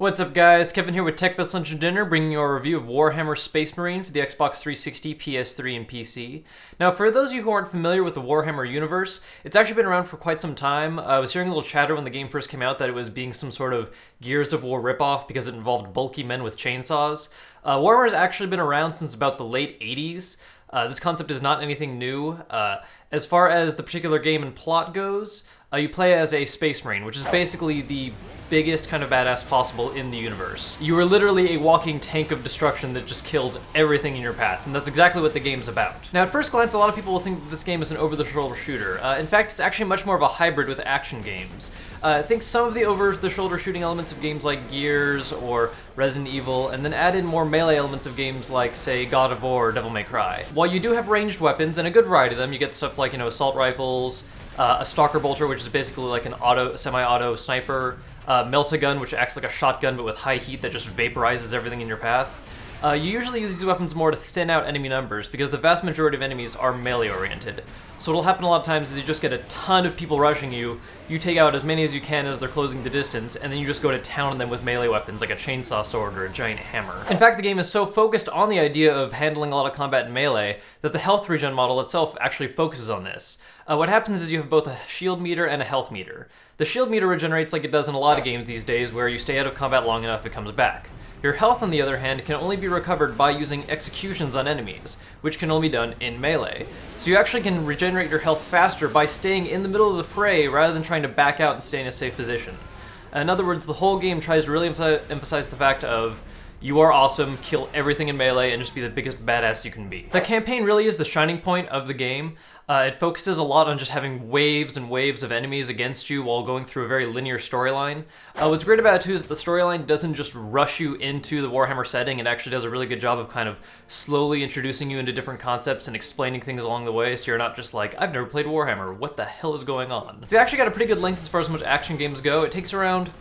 What's up guys, Kevin here with Tech Fest Lunch and Dinner, bringing you a review of Warhammer Space Marine for the Xbox 360, PS3, and PC. Now for those of you who aren't familiar with the Warhammer universe, it's actually been around for quite some time. I was hearing a little chatter when the game first came out that it was being some sort of Gears of War ripoff because it involved bulky men with chainsaws. Warhammer has actually been around since about the late 80s. This concept is not anything new. As far as the particular game and plot goes, you play as a Space Marine, which is basically the biggest kind of badass possible in the universe. You are literally a walking tank of destruction that just kills everything in your path, and that's exactly what the game's about. Now at first glance, a lot of people will think that this game is an over-the-shoulder shooter. In fact, it's actually much more of a hybrid with action games. I think some of the over-the-shoulder shooting elements of games like Gears or Resident Evil, and then add in more melee elements of games like, say, God of War or Devil May Cry. While you do have ranged weapons, and a good variety of them, you get stuff like, assault rifles, a Stalker Bolter, which is basically like an semi-auto sniper, melt-a-gun, which acts like a shotgun but with high heat that just vaporizes everything in your path. You usually use these weapons more to thin out enemy numbers because the vast majority of enemies are melee-oriented. So what'll happen a lot of times is you just get a ton of people rushing you, you take out as many as you can as they're closing the distance, and then you just go to town on them with melee weapons like a chainsaw sword or a giant hammer. In fact, the game is so focused on the idea of handling a lot of combat in melee that the health regen model itself actually focuses on this. What happens is you have both a shield meter and a health meter. The shield meter regenerates like it does in a lot of games these days where you stay out of combat long enough it comes back. Your health, on the other hand, can only be recovered by using executions on enemies, which can only be done in melee. So you actually can regenerate your health faster by staying in the middle of the fray rather than trying to back out and stay in a safe position. In other words, the whole game tries to really emphasize the fact of you are awesome, kill everything in melee, and just be the biggest badass you can be. The campaign really is the shining point of the game. It focuses a lot on just having waves and waves of enemies against you while going through a very linear storyline. What's great about it too is that the storyline doesn't just rush you into the Warhammer setting, it actually does a really good job of kind of slowly introducing you into different concepts and explaining things along the way, so you're not just like, I've never played Warhammer, what the hell is going on? It's actually got a pretty good length as far as much action games go. It takes around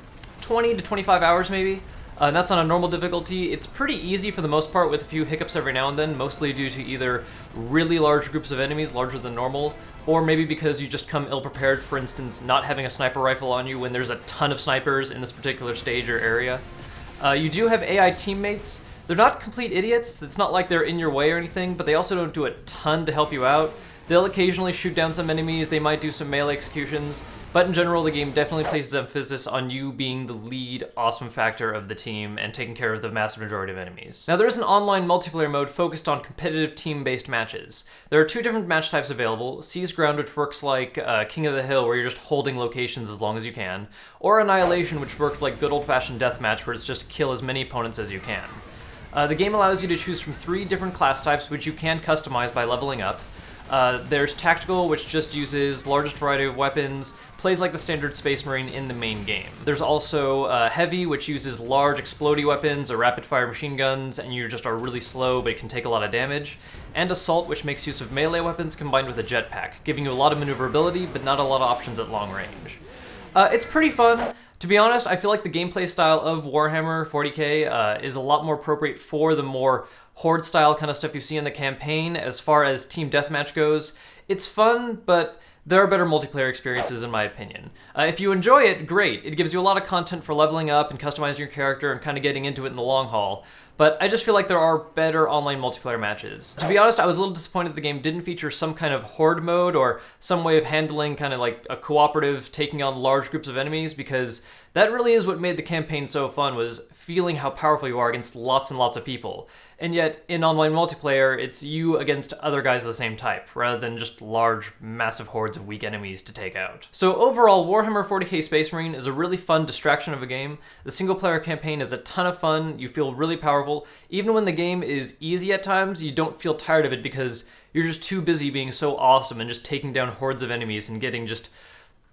20 to 25 hours maybe. And that's on a normal difficulty. It's pretty easy for the most part with a few hiccups every now and then, mostly due to either really large groups of enemies, larger than normal, or maybe because you just come ill-prepared, for instance, not having a sniper rifle on you when there's a ton of snipers in this particular stage or area. You do have AI teammates. They're not complete idiots. It's not like they're in your way or anything, but they also don't do a ton to help you out. They'll occasionally shoot down some enemies, they might do some melee executions, but in general the game definitely places emphasis on you being the lead awesome factor of the team and taking care of the massive majority of enemies. Now there is an online multiplayer mode focused on competitive team-based matches. There are two different match types available: Seize Ground, which works like King of the Hill, where you're just holding locations as long as you can, or Annihilation, which works like good old-fashioned Deathmatch, where it's just kill as many opponents as you can. The game allows you to choose from 3 different class types, which you can customize by leveling up. There's Tactical, which just uses largest variety of weapons, plays like the standard Space Marine in the main game. There's also Heavy, which uses large explodey weapons or rapid-fire machine guns, and you just are really slow, but it can take a lot of damage. And Assault, which makes use of melee weapons combined with a jetpack, giving you a lot of maneuverability, but not a lot of options at long range. It's pretty fun. To be honest, I feel like the gameplay style of Warhammer 40K is a lot more appropriate for the more horde-style kind of stuff you see in the campaign. As far as Team Deathmatch goes, it's fun, but there are better multiplayer experiences in my opinion. If you enjoy it, great. It gives you a lot of content for leveling up and customizing your character and kind of getting into it in the long haul. But I just feel like there are better online multiplayer matches. To be honest, I was a little disappointed the game didn't feature some kind of horde mode or some way of handling kind of like a cooperative taking on large groups of enemies, because that really is what made the campaign so fun, was feeling how powerful you are against lots and lots of people. And yet, in online multiplayer, it's you against other guys of the same type, rather than just large, massive hordes of weak enemies to take out. So overall, Warhammer 40K Space Marine is a really fun distraction of a game. The single-player campaign is a ton of fun, you feel really powerful. Even when the game is easy at times, you don't feel tired of it because you're just too busy being so awesome and just taking down hordes of enemies and getting just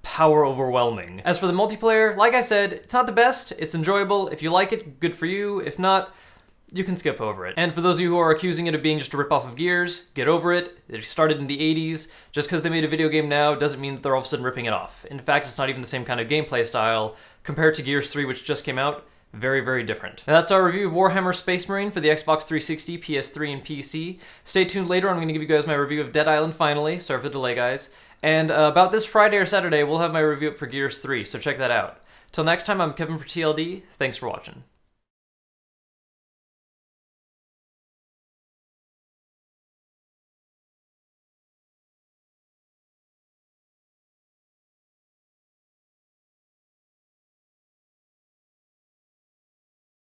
power overwhelming. As for the multiplayer, like I said, it's not the best, it's enjoyable. If you like it, good for you. If not, you can skip over it. And for those of you who are accusing it of being just a ripoff of Gears, get over it. It started in the 80s. Just because they made a video game now doesn't mean that they're all of a sudden ripping it off. In fact, it's not even the same kind of gameplay style. Compared to Gears 3, which just came out, very, very different. Now that's our review of Warhammer Space Marine for the Xbox 360, PS3, and PC. Stay tuned later, I'm going to give you guys my review of Dead Island finally. Sorry for the delay, guys. And about this Friday or Saturday, we'll have my review up for Gears 3, so check that out. Till next time, I'm Kevin for TLD. Thanks for watching.